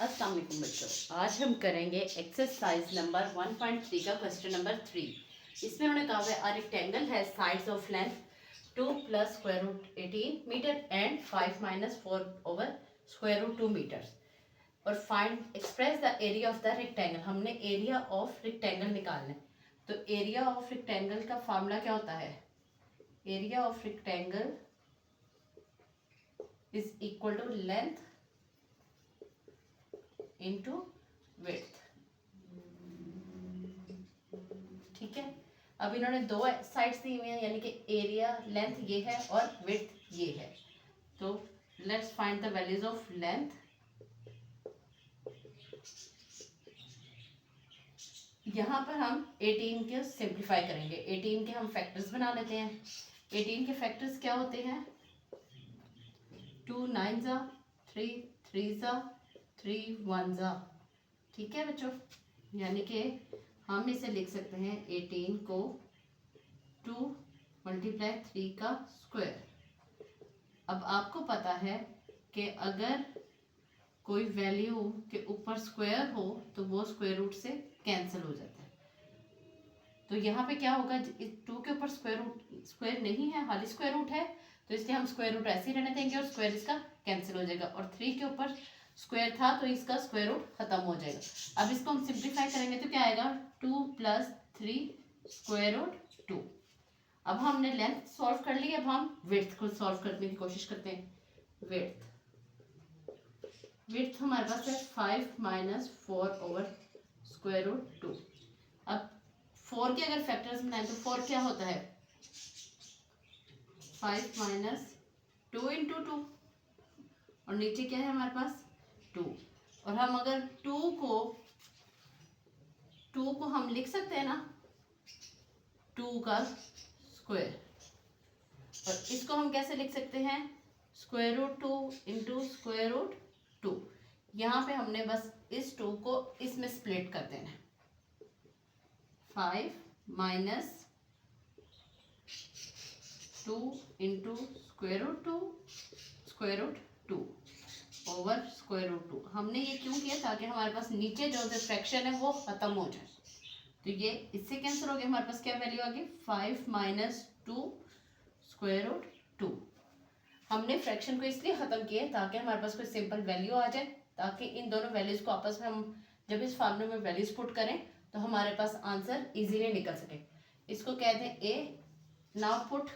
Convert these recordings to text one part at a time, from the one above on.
अस्सलाम वालेकुम बच्चों, आज हम करेंगे एक्सरसाइज नंबर 1.3 का क्वेश्चन नंबर 3। इसमें उन्होंने कहा है अ रेक्टेंगल है sides of length 2 + √18 metre and 5 - 4 over √2 metre और find express the area of the rectangle. हमने एरिया ऑफ रेक्टेंगल निकालना है। तो एरिया ऑफ रेक्टेंगल का फार्मूला क्या होता है? Area of rectangle is equal to length into width. ठीक है, अब इन्होंने दो साइड्स दी हुई हैं, यानी कि एरिया लेंथ ये है और विड्थ ये है। तो let's find the values of length. यहाँ पर हम 18 के सिंप्लीफाई करेंगे। 18 के हम फैक्टर्स बना लेते हैं। 18 के फैक्टर्स क्या होते हैं? 2 9 ज़ा, 3 3 ज़ा, 3 1 ज़ा। ठीक है बच्चों, यानी कि हम इसे लिख सकते हैं 18 को 2 × 3 का स्क्वायर। अब आपको पता है कि अगर कोई वैल्यू के ऊपर स्क्वायर हो तो वो स्क्वायर रूट से कैंसिल हो जाता है। तो यहाँ पे क्या होगा, 2 के ऊपर स्क्वायर नहीं है, खाली स्क्वायर रूट है, तो इसलिए हम स्क्वायर रूट ऐसे ही रहने देंगे और स्क्वायर इसका कैंसिल हो जाएगा। और 3 के ऊपर स्क्वायर था तो इसका स्क्वायर रूट खत्म हो जाएगा। अब इसको हम सिंप्लीफाई करेंगे तो क्या आएगा? 2 + 3 √2। अब हमने लेंथ सॉल्व कर ली, अब हम विड्थ को सॉल्व करने की कोशिश करते हैं। विड्थ हमारे पास है 5 - 4 ओवर √2। अब 4 के अगर फैक्टर्स बनाए तो 4 क्या होता है? 5 - 2 × 2 और नीचे क्या है हमारे पास? 2। और हम अगर 2 को हम लिख सकते हैं ना 2 का स्क्वायर, और इसको हम कैसे लिख सकते हैं? √2 × √2। यहाँ पे हमने बस इस 2 को इसमें स्प्लिट कर देना है। 5 - 2 × √2 ओवर √2। हमने ये क्यों किया? ताकि हमारे पास नीचे जो फ्रैक्शन है वो खत्म हो जाए। तो ये इससे कैंसिल हो गया, हमारे पास क्या वैल्यू आ गई? 5 - 2 √2। हमने फ्रैक्शन को इसलिए खत्म किया ताकि हमारे पास कोई सिंपल वैल्यू आ जाए, ताकि इन दोनों वैल्यूज को आपस में हम जब इस फार्मूले में वैल्यूज पुट करें तो हमारे पास आंसर इजीली निकल सके। इसको कहते हैं A. Now put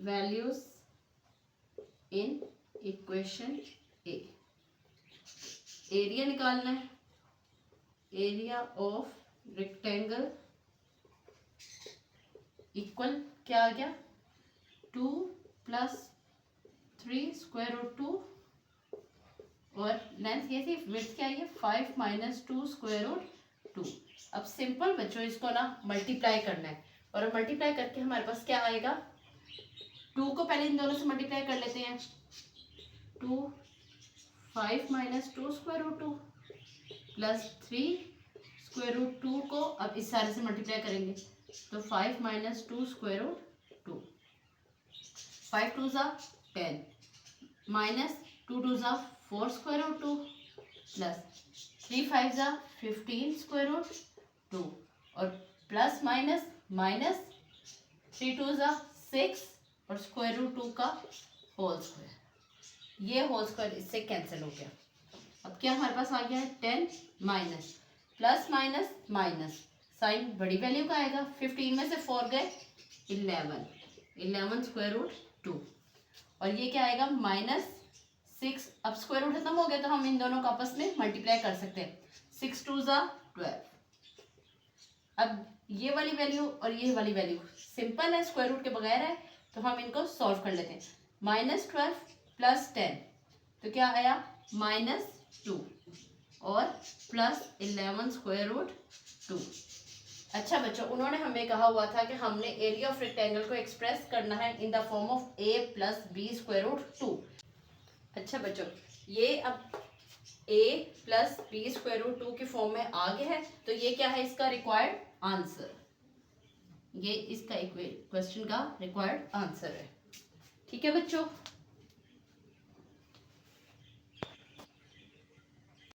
values in equation A. Area निकालना है। एरिया ऑफ रेक्टेंगल इक्वल क्या आ गया? 2 + 3 √2 और लेंथ ये थी, विड्थ क्या है? 5 - 2 √2। अब सिंपल बच्चों इसको ना मल्टीप्लाई करना है, और मल्टीप्लाई करके हमारे पास क्या आएगा? 2 को पहले इन दोनों से मल्टीप्लाई कर लेते हैं। 2 5 - 2 √2 प्लस 3 √2 को अब इस सारे से मल्टीप्लाई करेंगे तो 5 - 2 √2। 5 2 ज़ा 10 माइनस 2 2 ज़ा 4 √2 प्लस 3 5 ज़ा 15 √2 और प्लस माइनस माइनस 3 2 ज़ा 6 और √2 का होल स्क्वायर। ये होल स्क्वायर इससे कैंसिल हो गया। अब क्या हमारे पास आ गया है? 10 minus plus minus minus, sign बड़ी वैल्यू का आएगा। 15 में से 4 गए 11 √2 और ये क्या आएगा? -6। अब स्क्वायर रूट खत्म हो गया तो हम इन दोनों को आपस में मल्टीप्लाई कर सकते हैं। 6 2 ज़ा 12। अब ये वाली वैल्यू और ये वाली वैल्यू सिंपल है, स्क्वायर रूट के बगैर है, तो हम इनको सॉल्व कर लेते हैं। -12 + 10 तो क्या आया? -2 और प्लस 11 √2। अच्छा बच्चों, उन्होंने हमें कहा हुआ था कि हमने एरिया ऑफ रेक्टेंगल को एक्सप्रेस करना है in the form of a + b √2। अच्छा बच्चों, ये अब a + b √2 के फॉर्म में आ गया है, तो ये क्या है? इसका रिक्वायर्ड आंसर। ये इसका क्वेश्चन का रिक्वायर्ड आंसर है। ठीक है बच्चों।